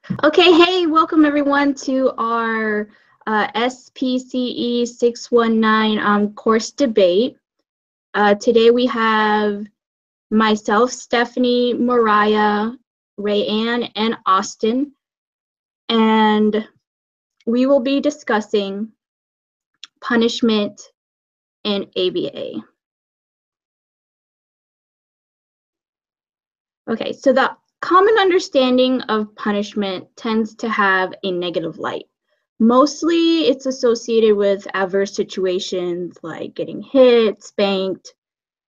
Okay, hey, welcome everyone to our SPCE 619 course debate. Today we have myself, Stephanie, Mariah, Rayanne, and Austin, and we will be discussing punishment in ABA. Okay, so the common understanding of punishment tends to have a negative light. Mostly it's associated with adverse situations like getting hit, spanked,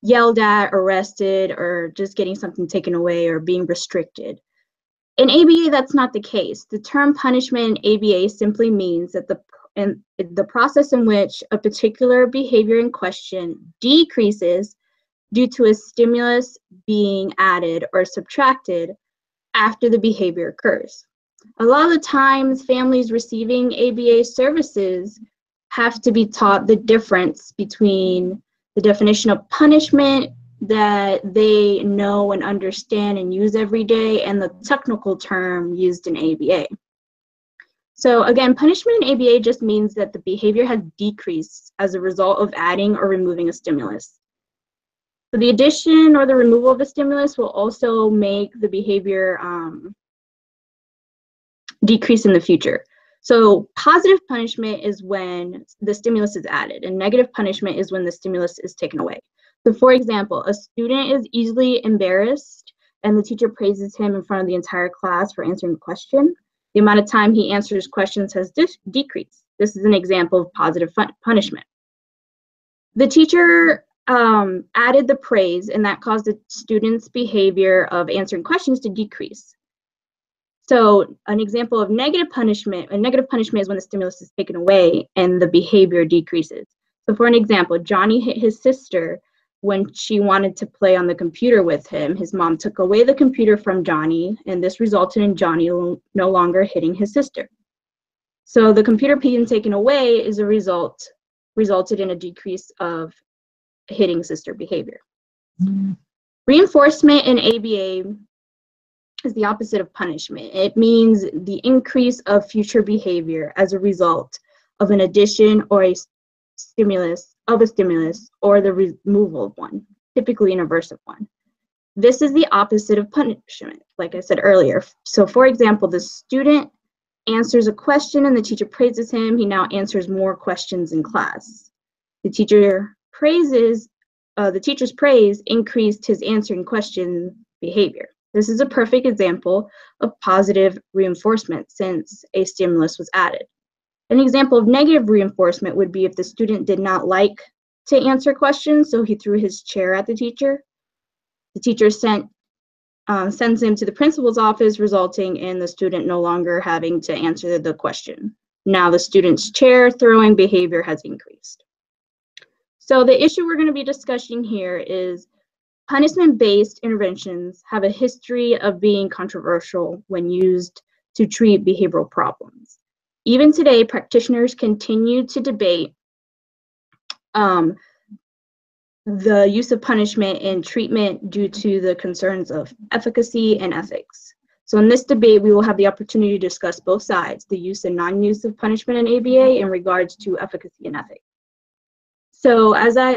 yelled at, arrested, or just getting something taken away or being restricted. In ABA, that's not the case. The term punishment in ABA simply means that the process in which a particular behavior in question decreases due to a stimulus being added or subtracted after the behavior occurs. A lot of the times, families receiving ABA services have to be taught the difference between the definition of punishment that they know and understand and use every day and the technical term used in ABA. So again, punishment in ABA just means that the behavior has decreased as a result of adding or removing a stimulus. So the addition or the removal of a stimulus will also make the behavior decrease in the future. So positive punishment is when the stimulus is added, and negative punishment is when the stimulus is taken away. So for example, a student is easily embarrassed and the teacher praises him in front of the entire class for answering the question. The amount of time he answers questions has decreased. This is an example of positive punishment. The teacher added the praise, and that caused the student's behavior of answering questions to decrease. So an example of negative punishment, a negative punishment is when the stimulus is taken away and the behavior decreases. So for an example, Johnny hit his sister when she wanted to play on the computer with him. His mom took away the computer from Johnny, and this resulted in Johnny no longer hitting his sister. So the computer being taken away is a resulted in a decrease of hitting sister behavior. Reinforcement in ABA is the opposite of punishment. It means the increase of future behavior as a result of an addition or a stimulus or the removal of one, typically an aversive one. This is the opposite of punishment, like I said earlier. So for example, the student answers a question and the teacher praises him. He now answers more questions in class. The teacher's praise increased his answering question behavior. This is a perfect example of positive reinforcement since a stimulus was added. An example of negative reinforcement would be if the student did not like to answer questions, so he threw his chair at the teacher. The teacher sends him to the principal's office, resulting in the student no longer having to answer the question. Now the student's chair throwing behavior has increased. So the issue we're going to be discussing here is punishment-based interventions have a history of being controversial when used to treat behavioral problems. Even today, practitioners continue to debate the use of punishment in treatment due to the concerns of efficacy and ethics. So in this debate, we will have the opportunity to discuss both sides, the use and non-use of punishment in ABA in regards to efficacy and ethics. So as I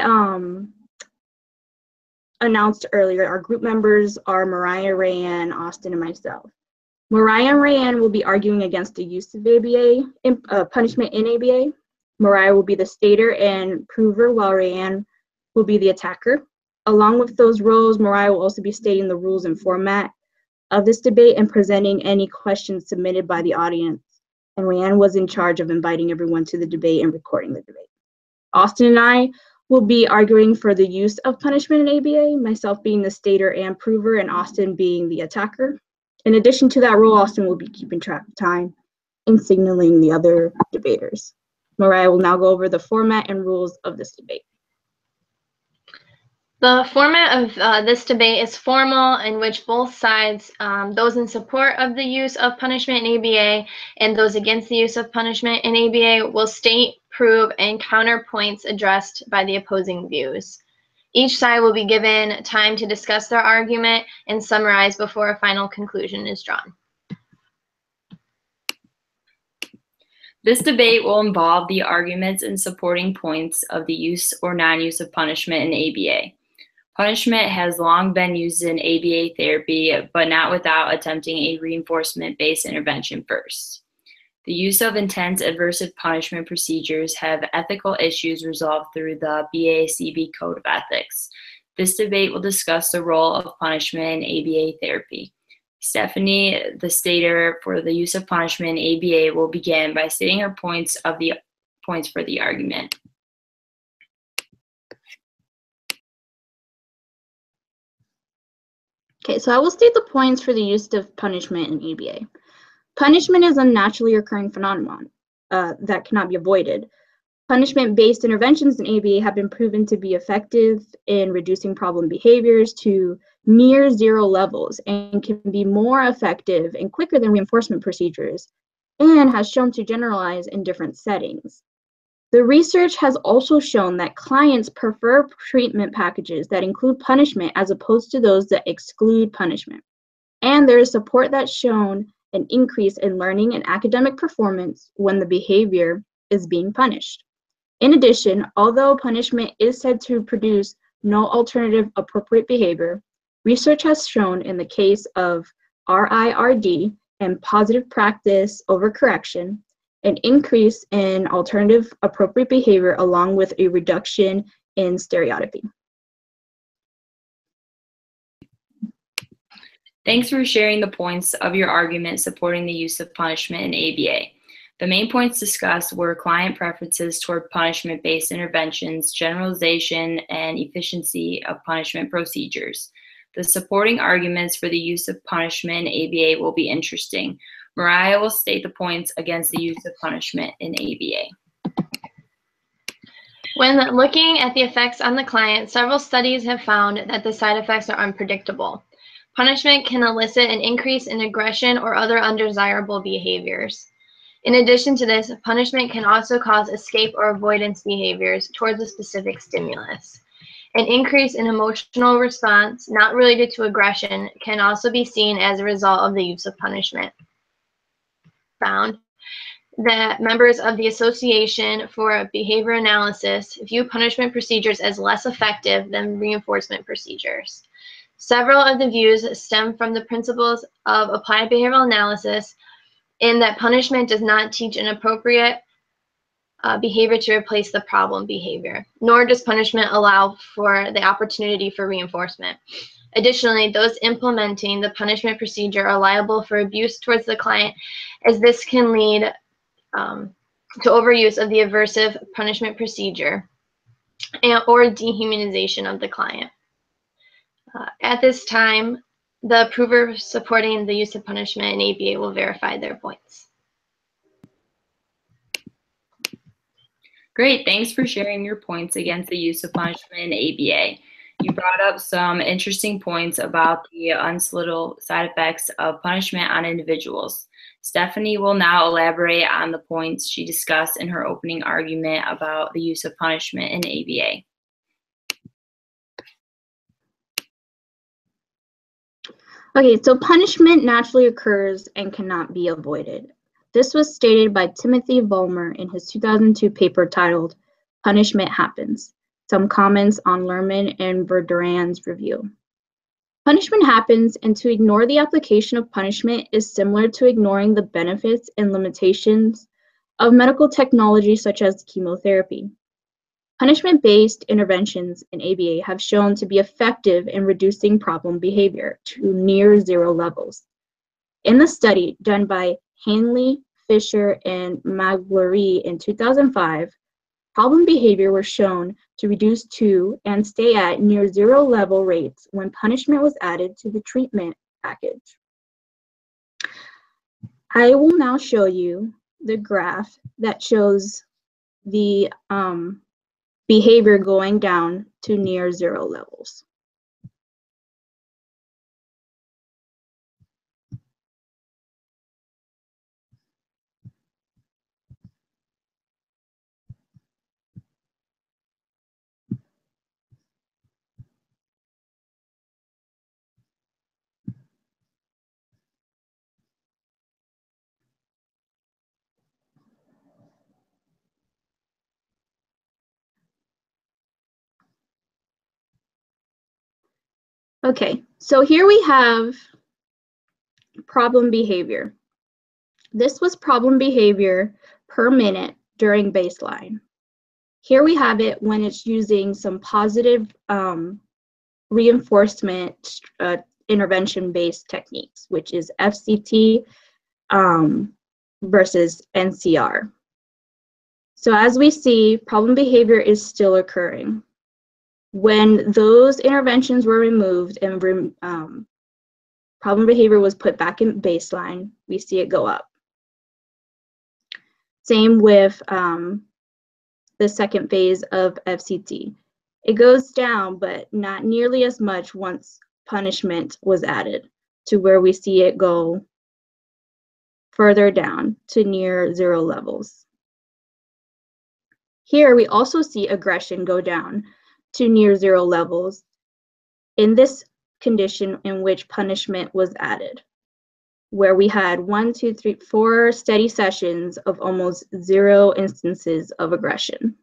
announced earlier, our group members are Mariah, Rayanne, Austin, and myself. Mariah and Rayanne will be arguing against the use of ABA, punishment in ABA. Mariah will be the stater and prover, while Rayanne will be the attacker. Along with those roles, Mariah will also be stating the rules and format of this debate and presenting any questions submitted by the audience. And Rayanne was in charge of inviting everyone to the debate and recording the debate. Austin and I will be arguing for the use of punishment in ABA, myself being the stater and prover, and Austin being the attacker. In addition to that role, Austin will be keeping track of time and signaling the other debaters. Mariah will now go over the format and rules of this debate. The format of this debate is formal, in which both sides, those in support of the use of punishment in ABA and those against the use of punishment in ABA, will state, prove, and counter points addressed by the opposing views. Each side will be given time to discuss their argument and summarize before a final conclusion is drawn. This debate will involve the arguments and supporting points of the use or non-use of punishment in ABA. Punishment has long been used in ABA therapy, but not without attempting a reinforcement-based intervention first. The use of intense aversive punishment procedures have ethical issues resolved through the BACB Code of Ethics. This debate will discuss the role of punishment in ABA therapy. Stephanie, the stater for the use of punishment in ABA, will begin by stating her points for the argument. Okay, so I will state the points for the use of punishment in ABA. Punishment is a naturally occurring phenomenon that cannot be avoided. Punishment-based interventions in ABA have been proven to be effective in reducing problem behaviors to near zero levels and can be more effective and quicker than reinforcement procedures, and has shown to generalize in different settings. The research has also shown that clients prefer treatment packages that include punishment as opposed to those that exclude punishment. And there is support that's shown an increase in learning and academic performance when the behavior is being punished. In addition, although punishment is said to produce no alternative appropriate behavior, research has shown in the case of RIRD and positive practice over correction, an increase in alternative appropriate behavior along with a reduction in stereotypy. Thanks for sharing the points of your argument supporting the use of punishment in ABA. The main points discussed were client preferences toward punishment-based interventions, generalization, and efficiency of punishment procedures. The supporting arguments for the use of punishment in ABA will be interesting. Mariah will state the points against the use of punishment in ABA. When looking at the effects on the client, several studies have found that the side effects are unpredictable. Punishment can elicit an increase in aggression or other undesirable behaviors. In addition to this, punishment can also cause escape or avoidance behaviors towards a specific stimulus. An increase in emotional response not related to aggression can also be seen as a result of the use of punishment. Found that members of the Association for Behavior Analysis view punishment procedures as less effective than reinforcement procedures. Several of the views stem from the principles of applied behavioral analysis in that punishment does not teach an appropriate behavior to replace the problem behavior, nor does punishment allow for the opportunity for reinforcement. Additionally, those implementing the punishment procedure are liable for abuse towards the client, as this can lead to overuse of the aversive punishment procedure or dehumanization of the client. At this time, the approver supporting the use of punishment in ABA will verify their points. Great, thanks for sharing your points against the use of punishment in ABA. You brought up some interesting points about the unsolicited side effects of punishment on individuals. Stephanie will now elaborate on the points she discussed in her opening argument about the use of punishment in ABA. Okay, so punishment naturally occurs and cannot be avoided. This was stated by Timothy Vollmer in his 2002 paper titled Punishment Happens. Some comments on Lerman and Verduran's review. Punishment happens, and to ignore the application of punishment is similar to ignoring the benefits and limitations of medical technology such as chemotherapy. Punishment-based interventions in ABA have shown to be effective in reducing problem behavior to near zero levels. In the study done by Hanley, Fisher, and Maguire in 2005, problem behavior was shown to reduce to and stay at near zero level rates when punishment was added to the treatment package. I will now show you the graph that shows the behavior going down to near zero levels. Okay, so here we have problem behavior. This was problem behavior per minute during baseline. Here we have it when it's using some positive reinforcement intervention-based techniques, which is FCT versus NCR. So as we see, problem behavior is still occurring. When those interventions were removed and problem behavior was put back in baseline, we see it go up. Same with the second phase of FCT. It goes down, but not nearly as much once punishment was added, to where we see it go further down to near 0 levels. Here we also see aggression go down to near 0 levels in this condition in which punishment was added, where we had 1, 2, 3, 4 steady sessions of almost 0 instances of aggression.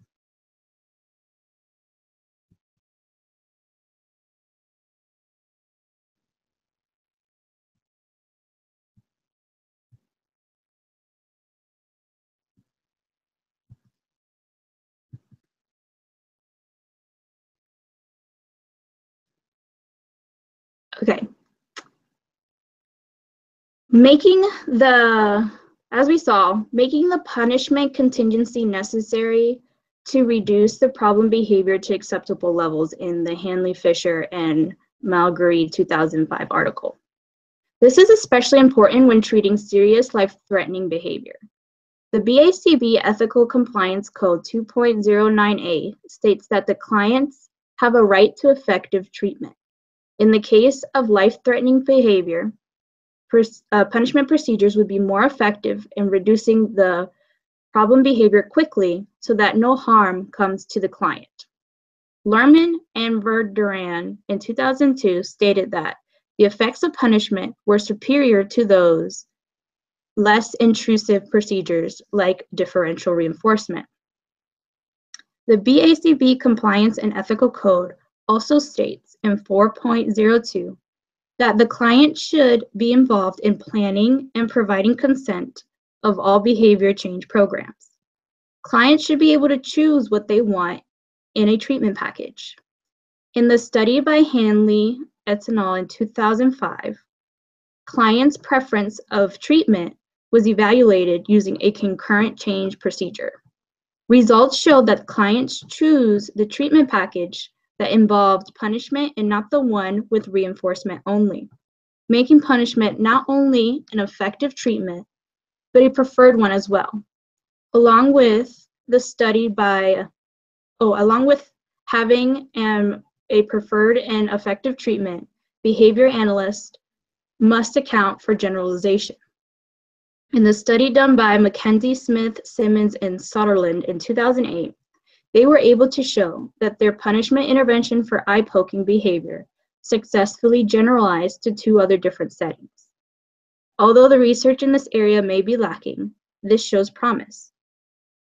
Okay. As we saw, making the punishment contingency necessary to reduce the problem behavior to acceptable levels in the Hanley-Fisher and Malgary 2005 article. This is especially important when treating serious life-threatening behavior. The BACB Ethical Compliance Code 2.09a states that the clients have a right to effective treatment. In the case of life-threatening behavior, punishment procedures would be more effective in reducing the problem behavior quickly so that no harm comes to the client. Lerman and Verduran in 2002 stated that the effects of punishment were superior to those less intrusive procedures like differential reinforcement. The BACB Compliance and Ethical Code also states in 4.02 that the client should be involved in planning and providing consent of all behavior change programs. Clients should be able to choose what they want in a treatment package. In the study by Hanley et al. In 2005, clients' preference of treatment was evaluated using a concurrent change procedure. Results showed that clients choose the treatment package that involved punishment and not the one with reinforcement only, making punishment not only an effective treatment, but a preferred one as well. Along with having a preferred and effective treatment, behavior analysts must account for generalization. In the study done by Mackenzie, Smith, Simmons, and Sutherland in 2008, they were able to show that their punishment intervention for eye-poking behavior successfully generalized to 2 other different settings. Although the research in this area may be lacking, this shows promise.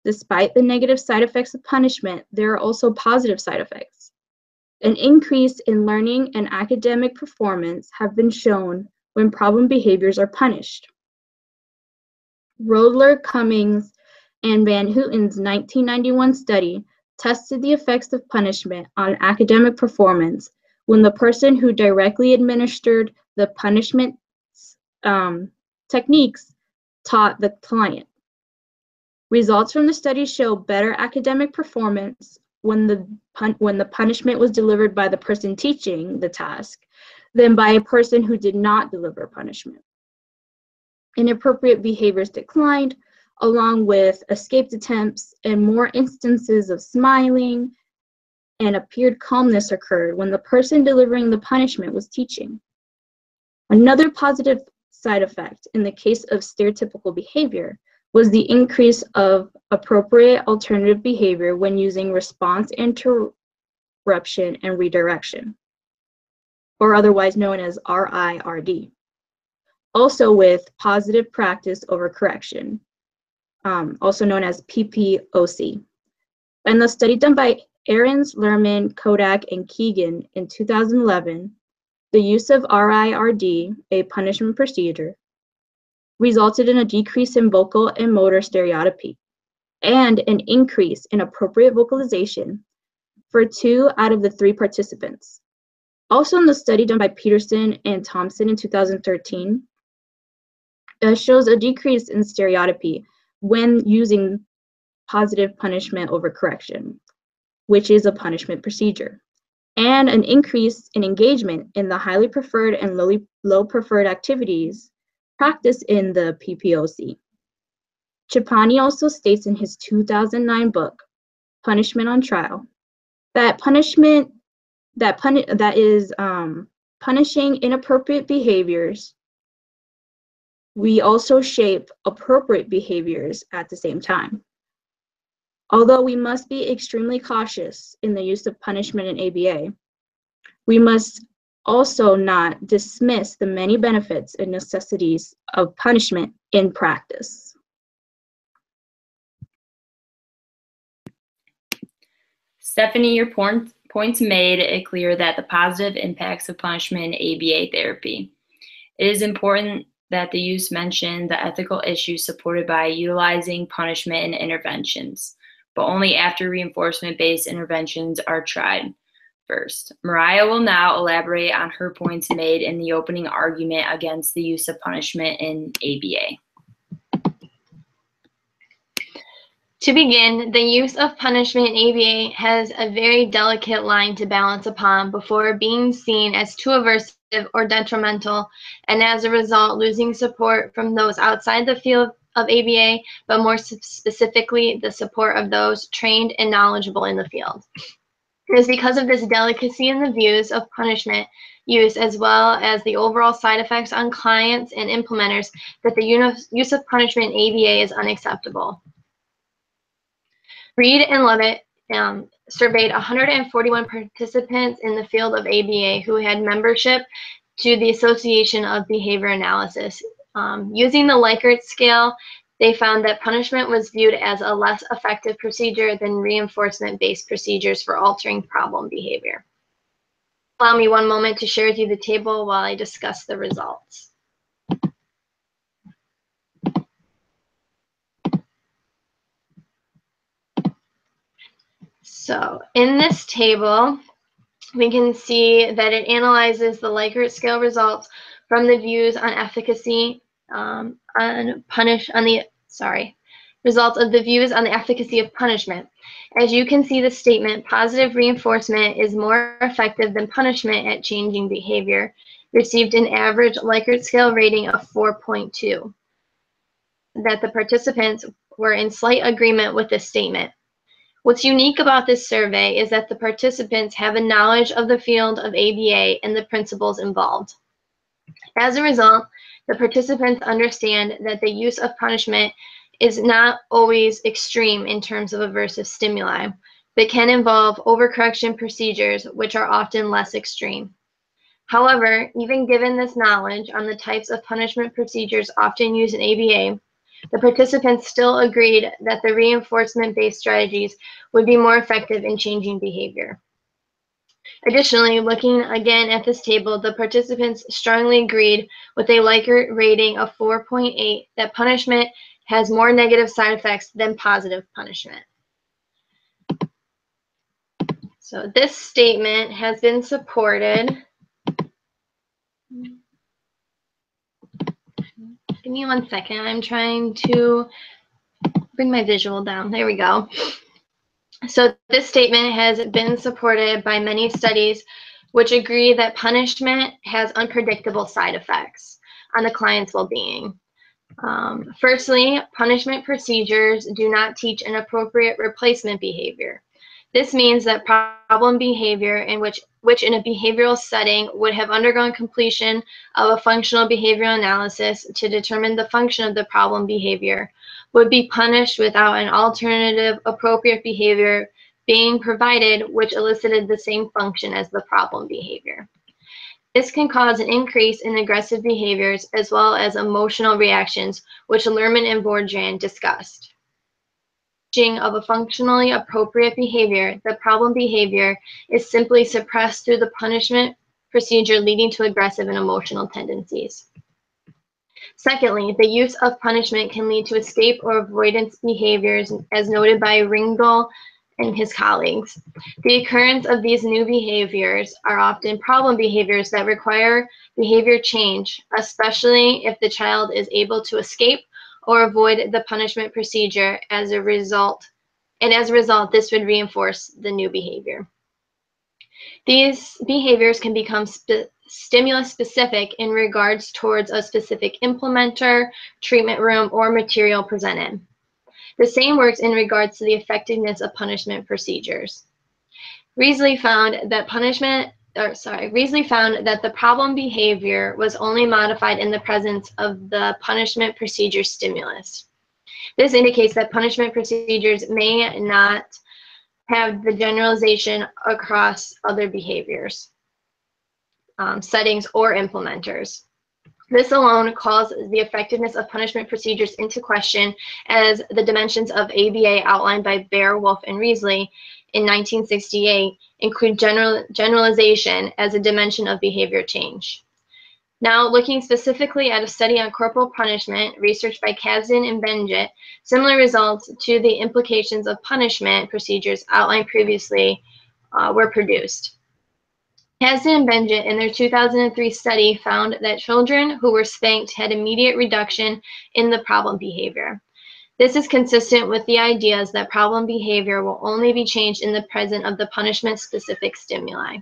Despite the negative side effects of punishment, there are also positive side effects. An increase in learning and academic performance have been shown when problem behaviors are punished. Rodler, Cummings, and Van Houten's 1991 study tested the effects of punishment on academic performance when the person who directly administered the punishment techniques taught the client. Results from the study show better academic performance when the punishment was delivered by the person teaching the task than by a person who did not deliver punishment. Inappropriate behaviors declined, along with escaped attempts, and more instances of smiling and appeared calmness occurred when the person delivering the punishment was teaching. Another positive side effect in the case of stereotypical behavior was the increase of appropriate alternative behavior when using response interruption and redirection, or otherwise known as RIRD. Also with positive practice over correction, also known as PPOC. And the study done by Ahrens, Lerman, Kodak, and Keegan in 2011 The use of RIRD, a punishment procedure, resulted in a decrease in vocal and motor stereotypy and an increase in appropriate vocalization for 2 out of the 3 participants. Also in the study done by Peterson and Thompson in 2013, shows a decrease in stereotypy when using positive punishment over correction, which is a punishment procedure, and an increase in engagement in the highly preferred and low preferred activities practiced in the PPOC. Chapani also states in his 2009 book, Punishment on Trial, that punishing inappropriate behaviors, we also shape appropriate behaviors at the same time. Although we must be extremely cautious in the use of punishment in ABA, we must also not dismiss the many benefits and necessities of punishment in practice. Stephanie, your points made it clear that the positive impacts of punishment in ABA therapy. It is important that the use mention the ethical issues supported by utilizing punishment and interventions, but only after reinforcement-based interventions are tried first. Mariah will now elaborate on her points made in the opening argument against the use of punishment in ABA. To begin, the use of punishment in ABA has a very delicate line to balance upon before being seen as too aversive or detrimental, and as a result, losing support from those outside the field of ABA, but more specifically, the support of those trained and knowledgeable in the field. It is because of this delicacy in the views of punishment use, as well as the overall side effects on clients and implementers, that the use of punishment in ABA is unacceptable. Reed and Levitt surveyed 141 participants in the field of ABA who had membership to the Association of Behavior Analysis. Using the Likert scale, they found that punishment was viewed as a less effective procedure than reinforcement-based procedures for altering problem behavior. Allow me one moment to share with you the table while I discuss the results. So in this table, we can see that it analyzes the Likert scale results from the views on efficacy results of the views on the efficacy of punishment. As you can see the statement, positive reinforcement is more effective than punishment at changing behavior, received an average Likert scale rating of 4.2. That the participants were in slight agreement with this statement. What's unique about this survey is that the participants have a knowledge of the field of ABA and the principles involved. As a result, the participants understand that the use of punishment is not always extreme in terms of aversive stimuli, but can involve overcorrection procedures, which are often less extreme. However, even given this knowledge on the types of punishment procedures often used in ABA, the participants still agreed that the reinforcement-based strategies would be more effective in changing behavior. Additionally, looking again at this table, the participants strongly agreed with a Likert rating of 4.8 that punishment has more negative side effects than positive punishment. So this statement has been supported. Give me 1 second. I'm trying to bring my visual down. There we go. So this statement has been supported by many studies which agree that punishment has unpredictable side effects on the client's well-being. Firstly, punishment procedures do not teach an appropriate replacement behavior. This means that problem behavior in which in a behavioral setting would have undergone completion of a functional behavioral analysis to determine the function of the problem behavior would be punished without an alternative appropriate behavior being provided which elicited the same function as the problem behavior. This can cause an increase in aggressive behaviors as well as emotional reactions, which Lerman and Bourdieu discussed. Of a functionally appropriate behavior, the problem behavior is simply suppressed through the punishment procedure leading to aggressive and emotional tendencies. Secondly, the use of punishment can lead to escape or avoidance behaviors, as noted by Ringel and his colleagues. The occurrence of these new behaviors are often problem behaviors that require behavior change, especially if the child is able to escape or avoid the punishment procedure as a result. And as a result, this would reinforce the new behavior. These behaviors can become stimulus specific in regards towards a specific implementer, treatment room, or material presented. The same works in regards to the effectiveness of punishment procedures. Riesli found that the problem behavior was only modified in the presence of the punishment procedure stimulus. This indicates that punishment procedures may not have the generalization across other behaviors, settings, or implementers. This alone calls the effectiveness of punishment procedures into question, as the dimensions of ABA outlined by Bear, Wolf, and Riesli in 1968 include generalization as a dimension of behavior change. Now, looking specifically at a study on corporal punishment, research by Kasdan and Benjit, similar results to the implications of punishment procedures outlined previously were produced. Kasdan and Benjit, in their 2003 study, found that children who were spanked had immediate reduction in the problem behavior. This is consistent with the ideas that problem behavior will only be changed in the presence of the punishment-specific stimuli.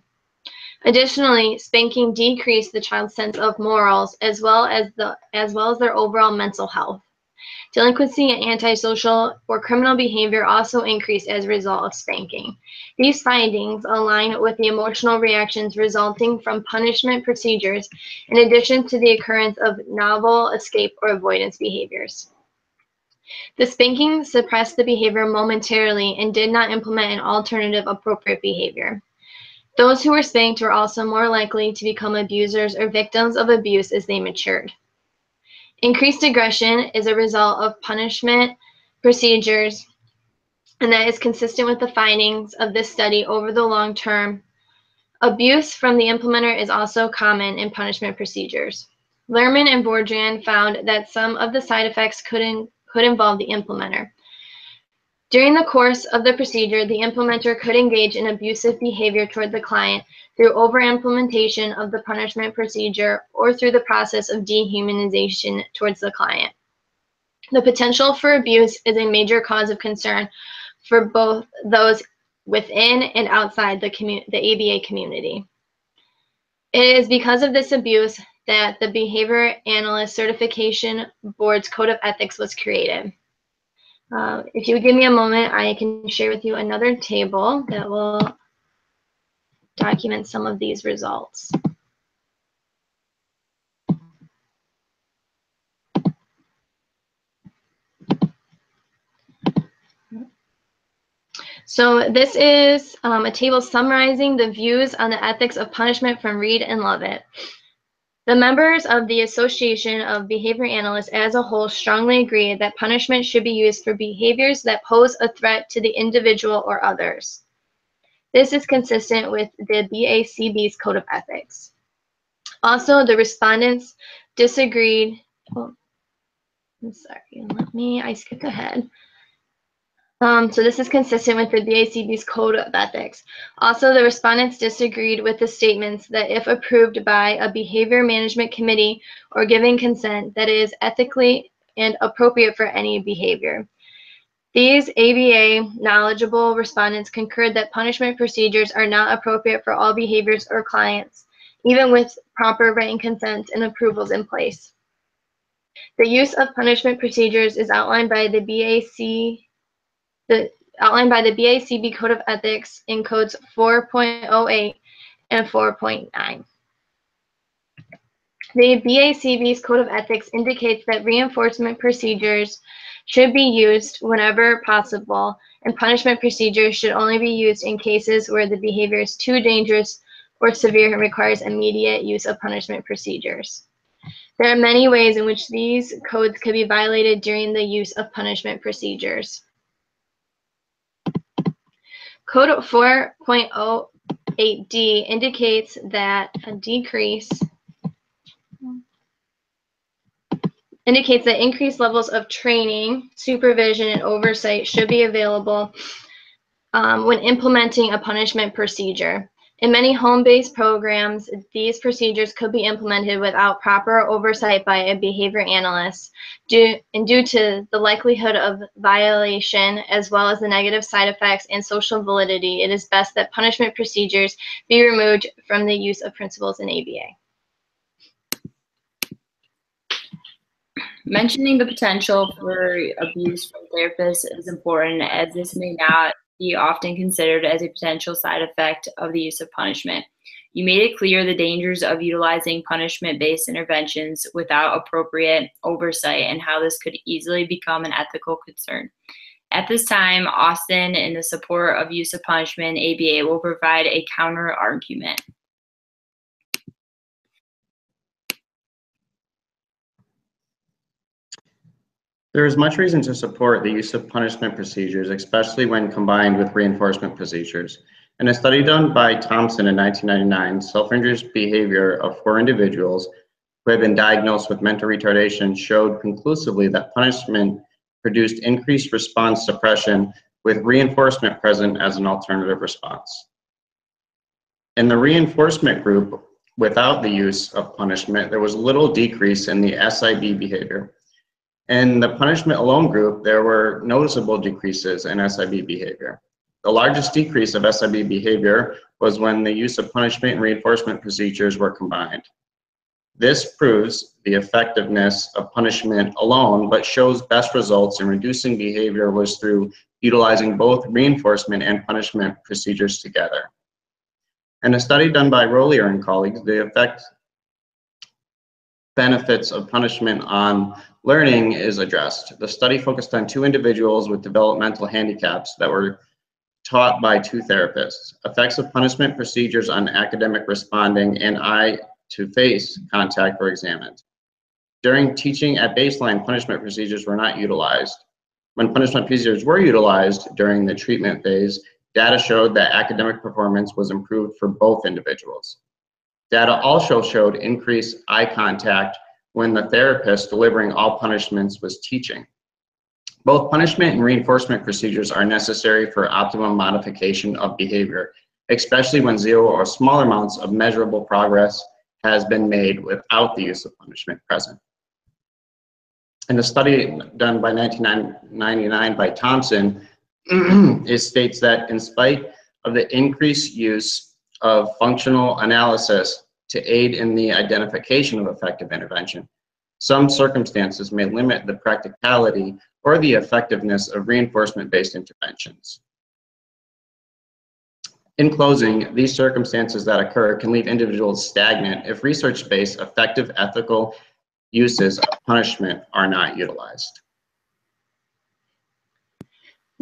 Additionally, spanking decreased the child's sense of morals as well as their overall mental health. Delinquency and antisocial or criminal behavior also increased as a result of spanking. These findings align with the emotional reactions resulting from punishment procedures, in addition to the occurrence of novel escape or avoidance behaviors. The spanking suppressed the behavior momentarily and did not implement an alternative appropriate behavior. Those who were spanked were also more likely to become abusers or victims of abuse as they matured. Increased aggression is a result of punishment procedures, and that is consistent with the findings of this study over the long term. Abuse from the implementer is also common in punishment procedures. Lerman and Bourdon found that some of the side effects could involve the implementer. During the course of the procedure, the implementer could engage in abusive behavior toward the client through over-implementation of the punishment procedure or through the process of dehumanization towards the client. The potential for abuse is a major cause of concern for both those within and outside the ABA community. It is because of this abuse that the Behavior Analyst Certification Board's Code of Ethics was created. If you would give me a moment, I can share with you another table that will document some of these results. So this is a table summarizing the views on the ethics of punishment from Reed and Lovett. The members of the Association of Behavior Analysts as a whole strongly agree that punishment should be used for behaviors that pose a threat to the individual or others. This is consistent with the BACB's Code of Ethics. Also, the respondents disagreed. Oh, I'm sorry, I skipped ahead. So this is consistent with the BACB's Code of Ethics. Also, the respondents disagreed with the statements that if approved by a behavior management committee or given consent, that it is ethically and appropriate for any behavior. These ABA knowledgeable respondents concurred that punishment procedures are not appropriate for all behaviors or clients, even with proper written consents and approvals in place. The use of punishment procedures is outlined by the BACB Code of Ethics in codes 4.08 and 4.9. The BACB's Code of Ethics indicates that reinforcement procedures should be used whenever possible, and punishment procedures should only be used in cases where the behavior is too dangerous or severe and requires immediate use of punishment procedures. There are many ways in which these codes could be violated during the use of punishment procedures. Code 4.08 8D indicates that increased levels of training, supervision, and oversight should be available when implementing a punishment procedure. In many home-based programs, these procedures could be implemented without proper oversight by a behavior analyst. Due to the likelihood of violation, as well as the negative side effects and social validity, it is best that punishment procedures be removed from the use of principles in ABA. Mentioning the potential for abuse from therapists is important, as this may not be often considered as a potential side effect of the use of punishment. You made it clear the dangers of utilizing punishment-based interventions without appropriate oversight and how this could easily become an ethical concern. At this time, Austin, in the support of use of punishment in ABA, will provide a counter-argument. There is much reason to support the use of punishment procedures, especially when combined with reinforcement procedures. In a study done by Thompson in 1999, self-injurious behavior of 4 individuals who had been diagnosed with mental retardation showed conclusively that punishment produced increased response suppression with reinforcement present as an alternative response. In the reinforcement group, without the use of punishment, there was little decrease in the SIB behavior. In the punishment alone group, there were noticeable decreases in SIB behavior. The largest decrease of SIB behavior was when the use of punishment and reinforcement procedures were combined. This proves the effectiveness of punishment alone, but shows best results in reducing behavior was through utilizing both reinforcement and punishment procedures together. In a study done by Rollier and colleagues, the benefits of punishment on learning is addressed. The study focused on 2 individuals with developmental handicaps that were taught by 2 therapists. Effects of punishment procedures on academic responding and eye-to-face contact were examined. During teaching at baseline, punishment procedures were not utilized. When punishment procedures were utilized during the treatment phase, data showed that academic performance was improved for both individuals. Data also showed increased eye contact when the therapist delivering all punishments was teaching. Both punishment and reinforcement procedures are necessary for optimum modification of behavior, especially when 0 or smaller amounts of measurable progress has been made without the use of punishment present. In a study done by 1999 by Thompson, it states that in spite of the increased use of functional analysis to aid in the identification of effective intervention, some circumstances may limit the practicality or the effectiveness of reinforcement-based interventions. In closing, these circumstances that occur can leave individuals stagnant if research-based effective ethical uses of punishment are not utilized.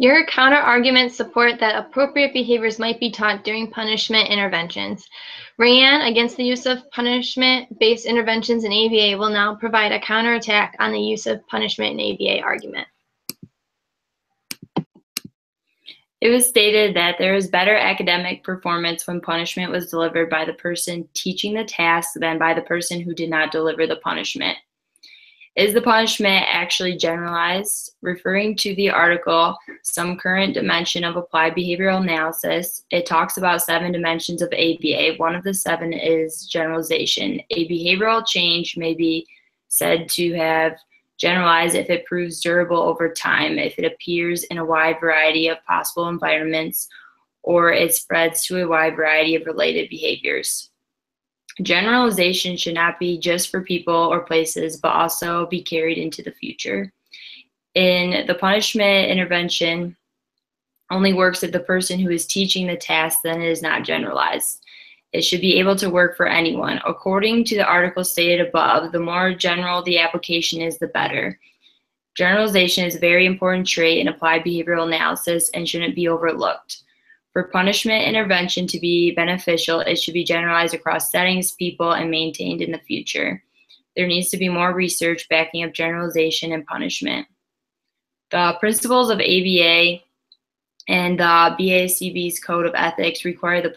Your counter-arguments support that appropriate behaviors might be taught during punishment interventions. Rayanne, against the use of punishment-based interventions in ABA, will now provide a counterattack on the use of punishment in ABA argument. It was stated that there is better academic performance when punishment was delivered by the person teaching the task than by the person who did not deliver the punishment. Is the punishment actually generalized? Referring to the article, Some Current Dimension of Applied Behavioral Analysis, it talks about 7 dimensions of ABA. One of the 7 is generalization. A behavioral change may be said to have generalized if it proves durable over time, if it appears in a wide variety of possible environments, or it spreads to a wide variety of related behaviors. Generalization should not be just for people or places, but also be carried into the future. In the punishment intervention, only works if the person who is teaching the task then is not generalized. It should be able to work for anyone. According to the article stated above, the more general the application is, the better. Generalization is a very important trait in applied behavioral analysis and shouldn't be overlooked. For punishment intervention to be beneficial, it should be generalized across settings, people, and maintained in the future. There needs to be more research backing up generalization and punishment. The principles of ABA and the BACB's Code of Ethics require the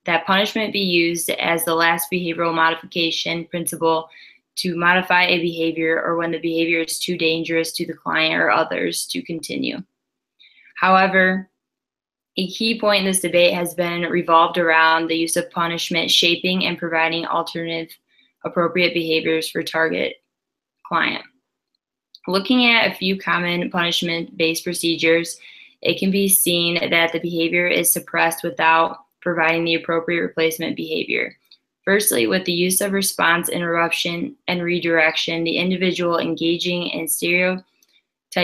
that punishment be used as the last behavioral modification principle to modify a behavior or when the behavior is too dangerous to the client or others to continue. However, a key point in this debate has been revolved around the use of punishment shaping and providing alternative appropriate behaviors for target client. Looking at a few common punishment-based procedures, it can be seen that the behavior is suppressed without providing the appropriate replacement behavior. Firstly, with the use of response interruption and redirection, the individual engaging in stereotype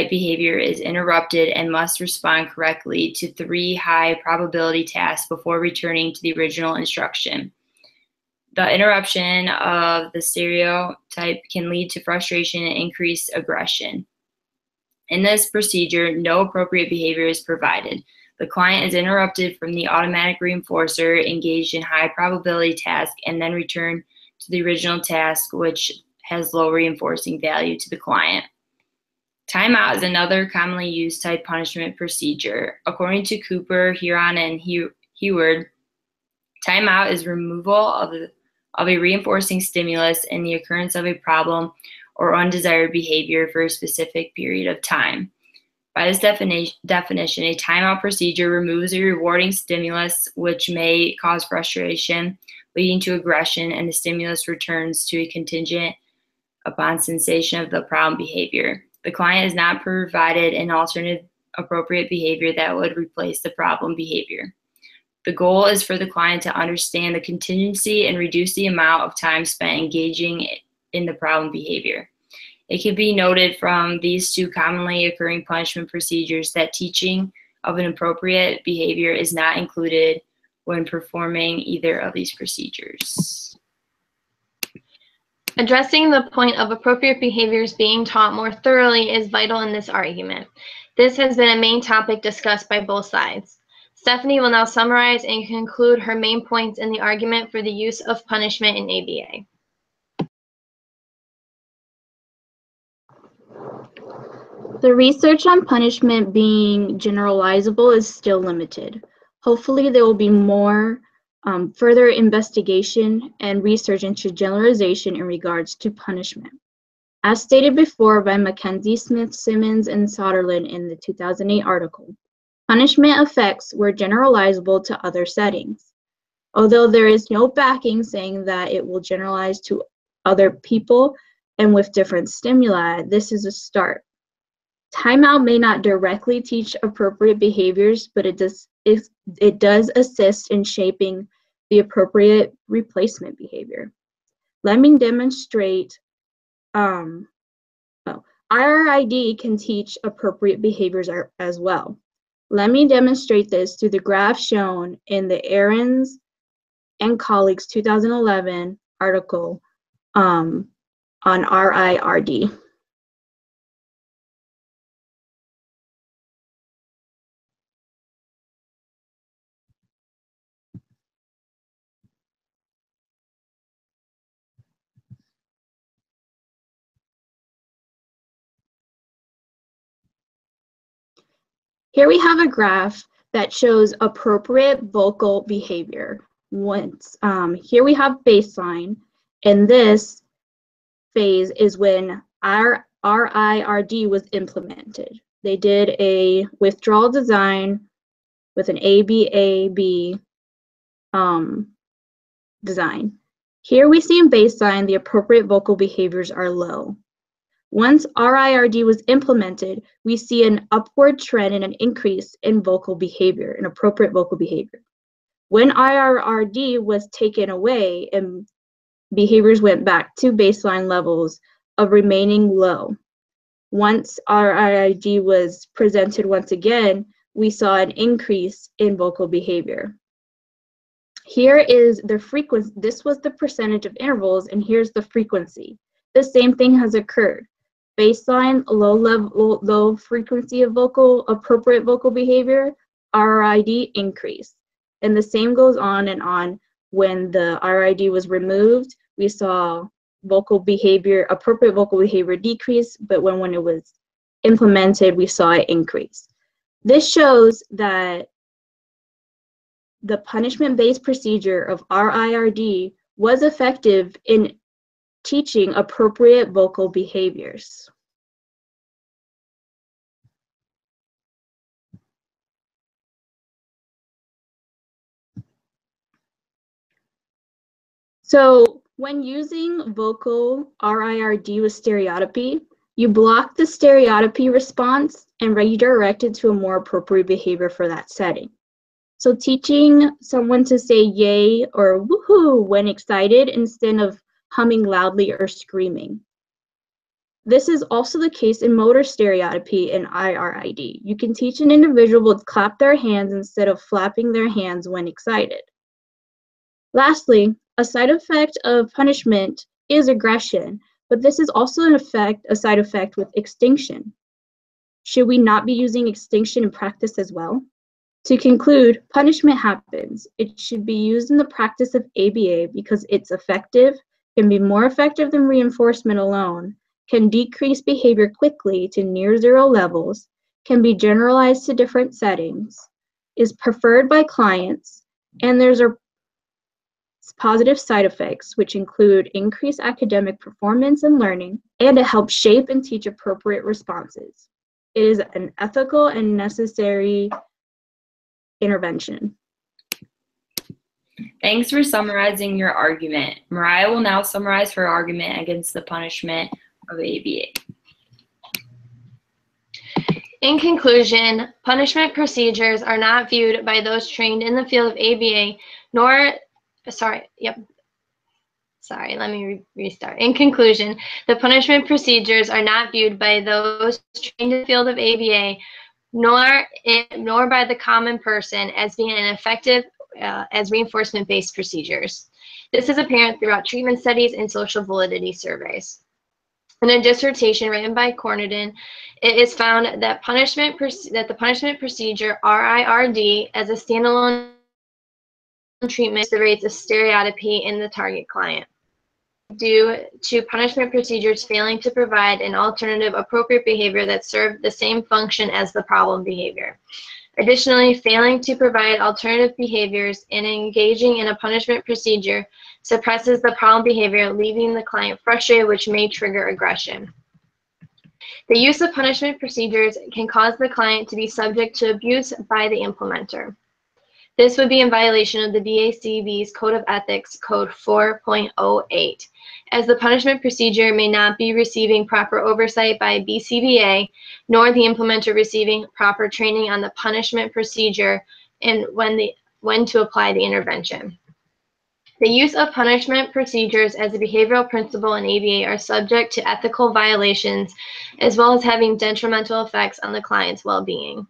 behavior is interrupted and must respond correctly to 3 high probability tasks before returning to the original instruction. The interruption of the stereotype can lead to frustration and increased aggression. In this procedure, no appropriate behavior is provided. The client is interrupted from the automatic reinforcer engaged in high probability task and then returned to the original task, which has low reinforcing value to the client. Timeout is another commonly used type punishment procedure. According to Cooper, Huron, and Heward, timeout is removal of a reinforcing stimulus and the occurrence of a problem or undesired behavior for a specific period of time. By this definition, a timeout procedure removes a rewarding stimulus which may cause frustration, leading to aggression, and the stimulus returns to a contingent upon cessation of the problem behavior. The client is not provided an alternative appropriate behavior that would replace the problem behavior. The goal is for the client to understand the contingency and reduce the amount of time spent engaging in the problem behavior. It can be noted from these 2 commonly occurring punishment procedures that teaching of an appropriate behavior is not included when performing either of these procedures. Addressing the point of appropriate behaviors being taught more thoroughly is vital in this argument. This has been a main topic discussed by both sides. Stephanie will now summarize and conclude her main points in the argument for the use of punishment in ABA. The research on punishment being generalizable is still limited. Hopefully, there will be more further investigation and research into generalization in regards to punishment. As stated before by Mackenzie, Smith, Simmons, and Soderlund in the 2008 article, punishment effects were generalizable to other settings. Although there is no backing saying that it will generalize to other people and with different stimuli, this is a start. Timeout may not directly teach appropriate behaviors, but it does assist in shaping the appropriate replacement behavior. Let me demonstrate, IRID can teach appropriate behaviors as well. Let me demonstrate this through the graph shown in the Ahrens and colleagues 2011 article on RIRD. Here we have a graph that shows appropriate vocal behavior. Here we have baseline, and this phase is when our RIRD was implemented. They did a withdrawal design with an ABAB design. Here we see in baseline the appropriate vocal behaviors are low. Once RIRD was implemented, we see an upward trend and an increase in vocal behavior, in appropriate vocal behavior. When IRRD was taken away and behaviors went back to baseline levels of remaining low. Once RIRD was presented once again, we saw an increase in vocal behavior. Here is the frequency. This was the percentage of intervals, and here's the frequency. The same thing has occurred. Baseline, low frequency of appropriate vocal behavior, RID increase. And the same goes on and on. When the RID was removed, we saw appropriate vocal behavior decrease, but when it was implemented, we saw it increase. This shows that the punishment-based procedure of RIRD was effective in teaching appropriate vocal behaviors. So when using vocal RIRD with stereotypy, you block the stereotypy response and redirect it to a more appropriate behavior for that setting. So teaching someone to say yay or woohoo when excited instead of humming loudly or screaming. This is also the case in motor stereotypy and IRID. You can teach an individual to clap their hands instead of flapping their hands when excited. Lastly, a side effect of punishment is aggression, but this is also a side effect with extinction. Should we not be using extinction in practice as well? To conclude, punishment happens. It should be used in the practice of ABA because it's effective, can be more effective than reinforcement alone, can decrease behavior quickly to near zero levels, can be generalized to different settings, is preferred by clients, and there's a positive side effects, which include increased academic performance and learning, and it helps shape and teach appropriate responses. It is an ethical and necessary intervention. Thanks for summarizing your argument. Mariah will now summarize her argument against the punishment of ABA. In conclusion, punishment procedures are not viewed by those trained in the field of ABA, restart. In conclusion, the punishment procedures are not viewed by those trained in the field of ABA, nor by the common person as being an effective as reinforcement-based procedures. This is apparent throughout treatment studies and social validity surveys. In a dissertation written by Cornenden, it is found that the punishment procedure RIRD as a standalone treatment the rates of stereotypy in the target client due to punishment procedures failing to provide an alternative appropriate behavior that served the same function as the problem behavior. Additionally, failing to provide alternative behaviors and engaging in a punishment procedure suppresses the problem behavior, leaving the client frustrated, which may trigger aggression. The use of punishment procedures can cause the client to be subject to abuse by the implementer. This would be in violation of the BACB's Code of Ethics, Code 4.08, as the punishment procedure may not be receiving proper oversight by BCBA, nor the implementer receiving proper training on the punishment procedure and when to apply the intervention. The use of punishment procedures as a behavioral principle in ABA are subject to ethical violations, as well as having detrimental effects on the client's well-being.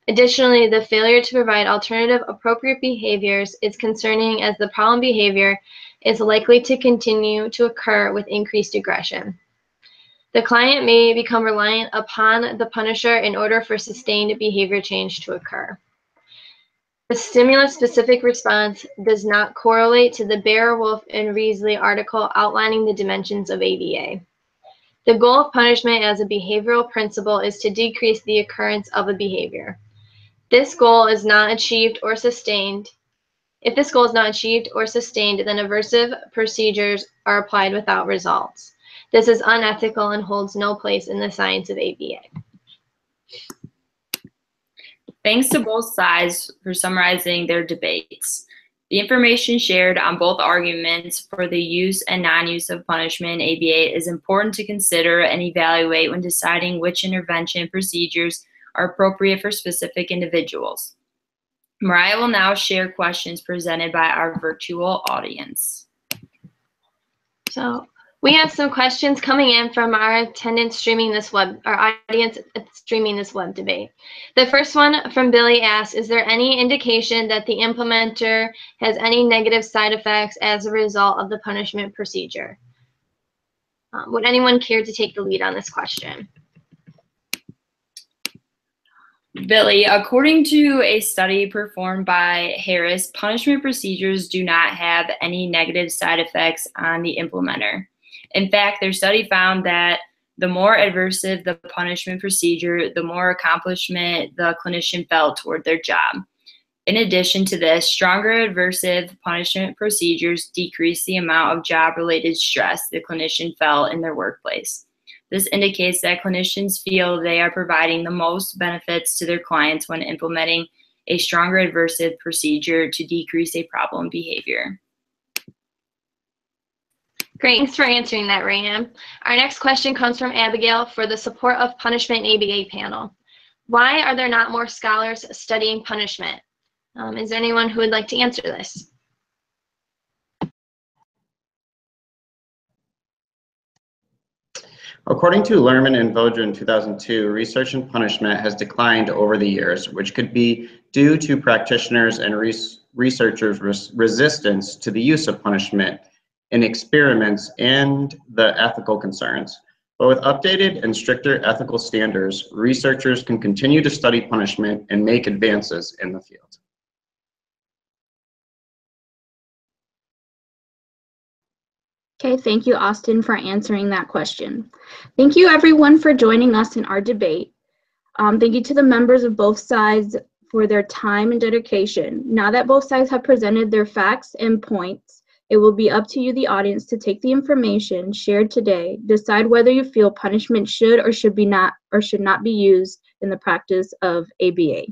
Additionally, the failure to provide alternative appropriate behaviors is concerning, as the problem behavior is likely to continue to occur with increased aggression. The client may become reliant upon the punisher in order for sustained behavior change to occur. The stimulus-specific response does not correlate to the Bear, Wolf, and Riesly article outlining the dimensions of ABA. The goal of punishment as a behavioral principle is to decrease the occurrence of a behavior. This goal is not achieved or sustained. If this goal is not achieved or sustained, then aversive procedures are applied without results. This is unethical and holds no place in the science of ABA. Thanks to both sides for summarizing their debates. The information shared on both arguments for the use and non-use of punishment in ABA is important to consider and evaluate when deciding which intervention procedures are appropriate for specific individuals. Mariah will now share questions presented by our virtual audience. So we have some questions coming in from our attendants streaming this our audience streaming this web debate. The first one from Billy asks, is there any indication that the implementer has any negative side effects as a result of the punishment procedure? Would anyone care to take the lead on this question? Billy, according to a study performed by Harris, punishment procedures do not have any negative side effects on the implementer. In fact, their study found that the more aversive the punishment procedure, the more accomplishment the clinician felt toward their job. In addition to this, stronger aversive punishment procedures decrease the amount of job-related stress the clinician felt in their workplace. This indicates that clinicians feel they are providing the most benefits to their clients when implementing a stronger aversive procedure to decrease a problem behavior. Great, thanks for answering that, Rayham. Our next question comes from Abigail for the Support of Punishment in ABA panel. Why are there not more scholars studying punishment? Is there anyone who would like to answer this? According to Lerman and Vodra in 2002, research in punishment has declined over the years, which could be due to practitioners and researchers' resistance to the use of punishment in experiments and the ethical concerns. But with updated and stricter ethical standards, researchers can continue to study punishment and make advances in the field. Okay, thank you, Austin, for answering that question. Thank you, everyone, for joining us in our debate. Thank you to the members of both sides for their time and dedication. Now that both sides have presented their facts and points, it will be up to you, the audience, to take the information shared today, decide whether you feel punishment should or should not be used in the practice of ABA.